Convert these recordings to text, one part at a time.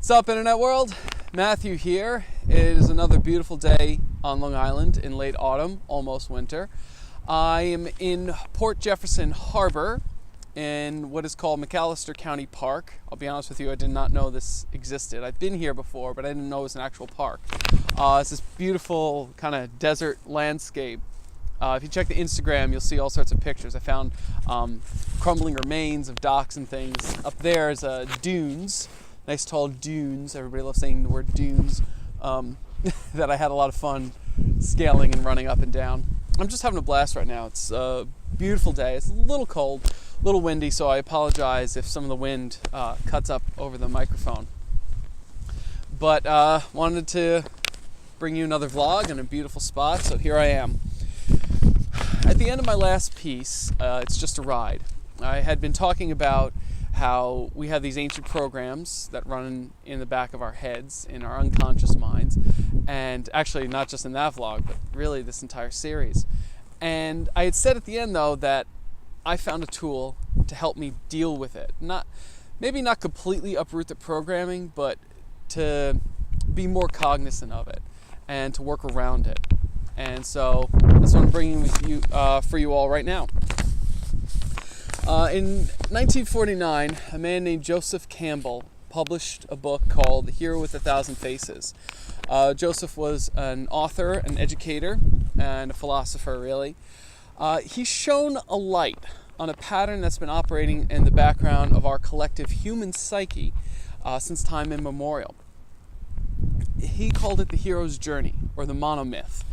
What's up, Internet world? Matthew here. It is another beautiful day on Long Island in late autumn, almost winter. I am in Port Jefferson Harbor in what is called McAllister County Park. I'll be honest with you, I did not know this existed. I've been here before, but I didn't know it was an actual park. It's this beautiful kind of desert landscape. If you check the Instagram, you'll see all sorts of pictures. I found crumbling remains of docks and things. Up there is dunes. Nice tall dunes. Everybody loves saying the word dunes. That I had a lot of fun scaling and running up and down. I'm just having a blast right now. It's a beautiful day. It's a little cold, a little windy, so I apologize if some of the wind cuts up over the microphone. But wanted to bring you another vlog in a beautiful spot, so here I am. At the end of my last piece, it's just a ride. I had been talking about how we have these ancient programs that run in the back of our heads, in our unconscious minds, and actually not just in that vlog, but really this entire series. And I had said at the end, though, that I found a tool to help me deal with it. Maybe not completely uproot the programming, but to be more cognizant of it and to work around it. And so that's what I'm bringing with you for you all right now. In 1949, a man named Joseph Campbell published a book called The Hero with a Thousand Faces. Joseph was an author, an educator, and a philosopher, really. He's shown a light on a pattern that's been operating in the background of our collective human psyche since time immemorial. He called it the hero's journey, or the monomyth.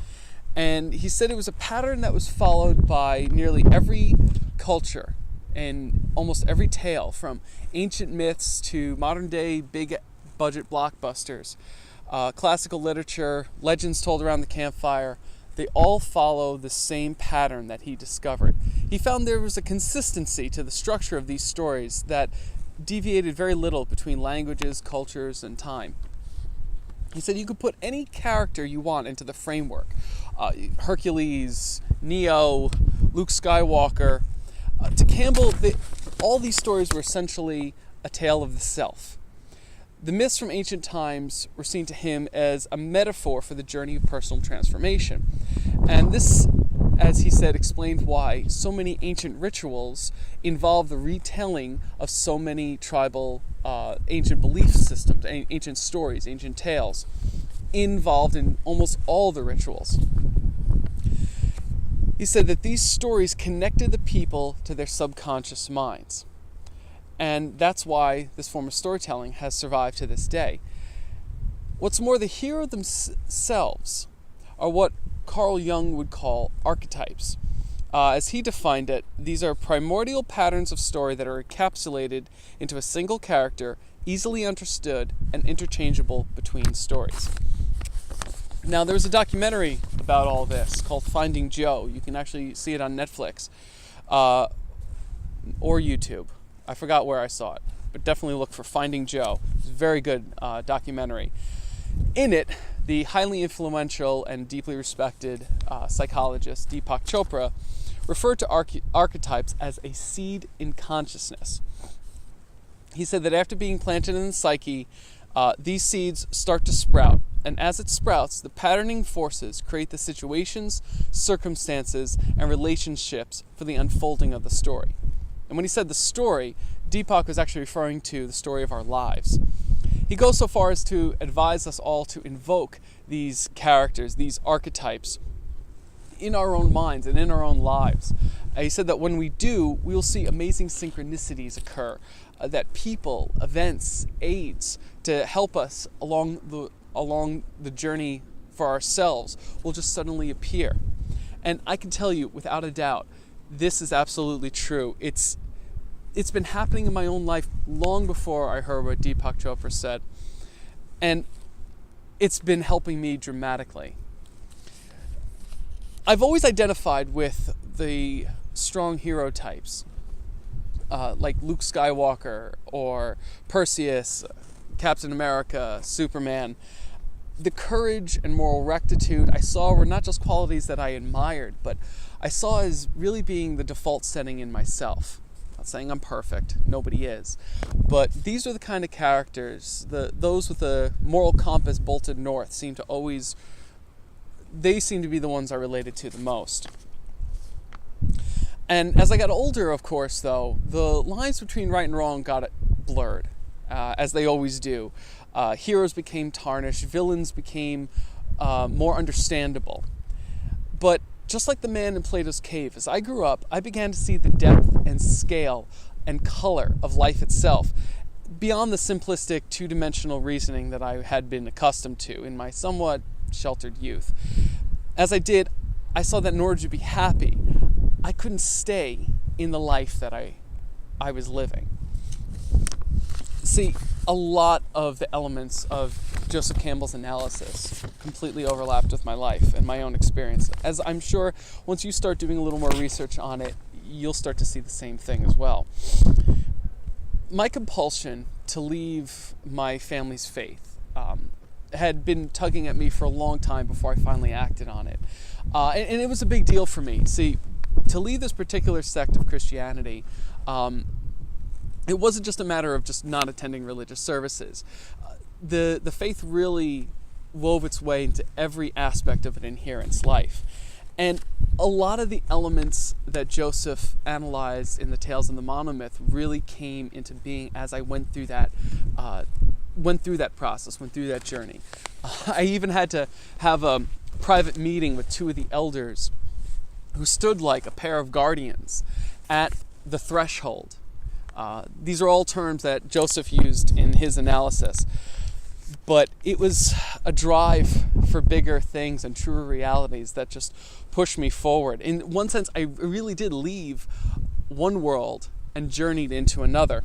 And he said it was a pattern that was followed by nearly every culture and almost every tale, from ancient myths to modern day big budget blockbusters, classical literature, legends told around the campfire. They all follow the same pattern that he discovered. He found there was a consistency to the structure of these stories that deviated very little between languages, cultures, and time. He said you could put any character you want into the framework. Hercules, Neo, Luke Skywalker. To Campbell, all these stories were essentially a tale of the self. The myths from ancient times were seen to him as a metaphor for the journey of personal transformation. And this, as he said, explained why so many ancient rituals involve the retelling of so many tribal ancient belief systems, ancient stories, ancient tales, involved in almost all the rituals. He said that these stories connected the people to their subconscious minds. And that's why this form of storytelling has survived to this day. What's more, the hero themselves are what Carl Jung would call archetypes. As he defined it, these are primordial patterns of story that are encapsulated into a single character, easily understood and interchangeable between stories. Now, there's a documentary about all this called Finding Joe. You can actually see it on Netflix or YouTube. I forgot where I saw it, but definitely look for Finding Joe. It's a very good documentary. In it, the highly influential and deeply respected psychologist Deepak Chopra referred to archetypes as a seed in consciousness. He said that after being planted in the psyche, these seeds start to sprout. And as it sprouts, the patterning forces create the situations, circumstances, and relationships for the unfolding of the story. And when he said the story, Deepak was actually referring to the story of our lives. He goes so far as to advise us all to invoke these characters, these archetypes, in our own minds and in our own lives. He said that when we do, we'll see amazing synchronicities occur, that people, events, aids to help us along the journey for ourselves will just suddenly appear. And I can tell you without a doubt, this is absolutely true. It's been happening in my own life long before I heard what Deepak Chopra said. And it's been helping me dramatically. I've always identified with the strong hero types, like Luke Skywalker or Perseus, Captain America, Superman. The courage and moral rectitude I saw were not just qualities that I admired, but I saw as really being the default setting in myself. not saying I'm perfect, nobody is, but these are the kind of characters, those with a moral compass bolted north seem to be the ones I related to the most. And as I got older, of course, though, the lines between right and wrong got blurred, as they always do. Heroes became tarnished, villains became more understandable. But just like the man in Plato's cave, as I grew up, I began to see the depth and scale and color of life itself, beyond the simplistic two-dimensional reasoning that I had been accustomed to in my somewhat sheltered youth. As I did, I saw that in order to be happy, I couldn't stay in the life that I was living. See, a lot of the elements of Joseph Campbell's analysis completely overlapped with my life and my own experience. As I'm sure once you start doing a little more research on it, you'll start to see the same thing as well. My compulsion to leave my family's faith had been tugging at me for a long time before I finally acted on it. And it was a big deal for me. See, to leave this particular sect of Christianity, it wasn't just a matter of just not attending religious services. The faith really wove its way into every aspect of an adherent's life. And a lot of the elements that Joseph analyzed in the Tales of the Monomyth really came into being as I went through that process, went through that journey. I even had to have a private meeting with two of the elders who stood like a pair of guardians at the threshold. These are all terms that Joseph used in his analysis. But it was a drive for bigger things and truer realities that just pushed me forward. In one sense, I really did leave one world and journeyed into another.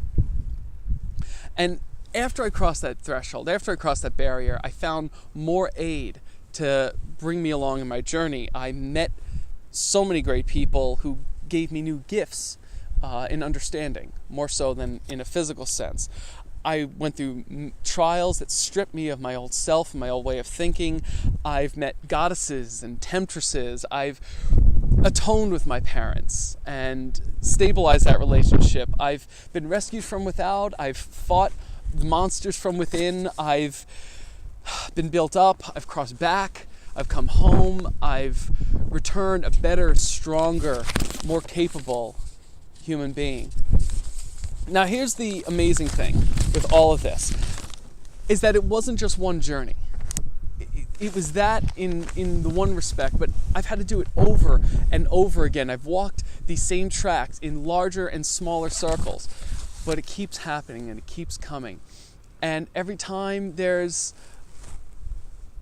And after I crossed that threshold, after I crossed that barrier, I found more aid to bring me along in my journey. I met so many great people who gave me new gifts in understanding, more so than in a physical sense. I went through trials that stripped me of my old self, my old way of thinking. I've met goddesses and temptresses. I've atoned with my parents and stabilized that relationship. I've been rescued from without. I've fought monsters from within. I've been built up. I've crossed back. I've come home. I've returned a better, stronger, more capable human being. Now here's the amazing thing with all of this, is that it wasn't just one journey. It was that in the one respect, but I've had to do it over and over again. I've walked these same tracks in larger and smaller circles, but it keeps happening and it keeps coming. And every time there's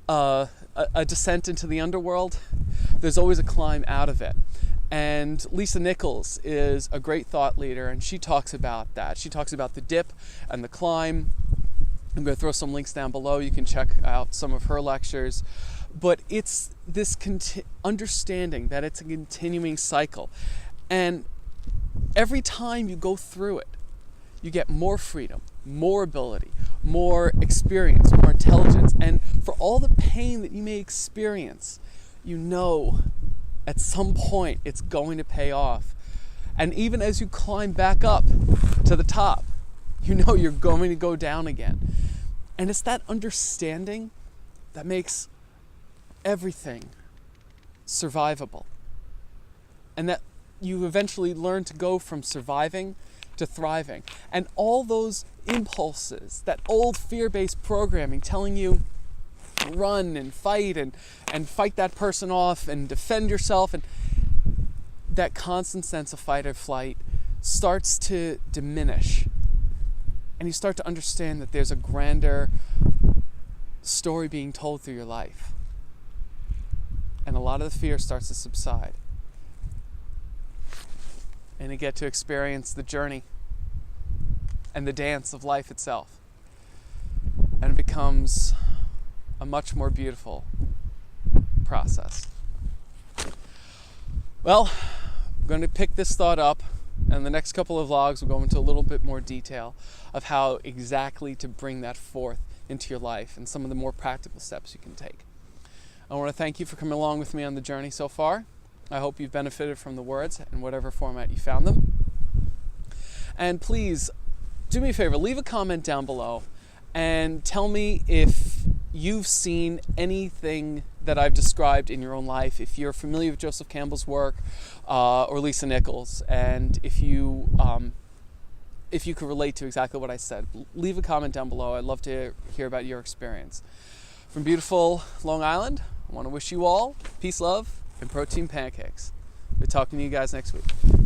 a descent into the underworld, there's always a climb out of it. And Lisa Nichols is a great thought leader, and she talks about that. She talks about the dip and the climb. I'm going to throw some links down below. You can check out some of her lectures. But it's this understanding that it's a continuing cycle. And every time you go through it, you get more freedom, more ability, more experience, more intelligence. And for all the pain that you may experience, you know at some point it's going to pay off. And even as you climb back up to the top, you know you're going to go down again. And it's that understanding that makes everything survivable. And that you eventually learn to go from surviving to thriving. And all those impulses, that old fear-based programming telling you run and fight and fight that person off and defend yourself, and that constant sense of fight or flight starts to diminish, and you start to understand that there's a grander story being told through your life, and a lot of the fear starts to subside, and you get to experience the journey and the dance of life itself, and it becomes a much more beautiful process. Well, I'm going to pick this thought up, and the next couple of vlogs will go into a little bit more detail of how exactly to bring that forth into your life and some of the more practical steps you can take. I want to thank you for coming along with me on the journey so far. I hope you've benefited from the words in whatever format you found them. And please, do me a favor, leave a comment down below and tell me if you've seen anything that I've described in your own life, if you're familiar with Joseph Campbell's work or Lisa Nichols, and if you could relate to exactly what I said. Leave a comment down below. I'd love to hear about your experience. From beautiful Long Island, I want to wish you all peace, love, and protein pancakes. We'll be talking to you guys next week.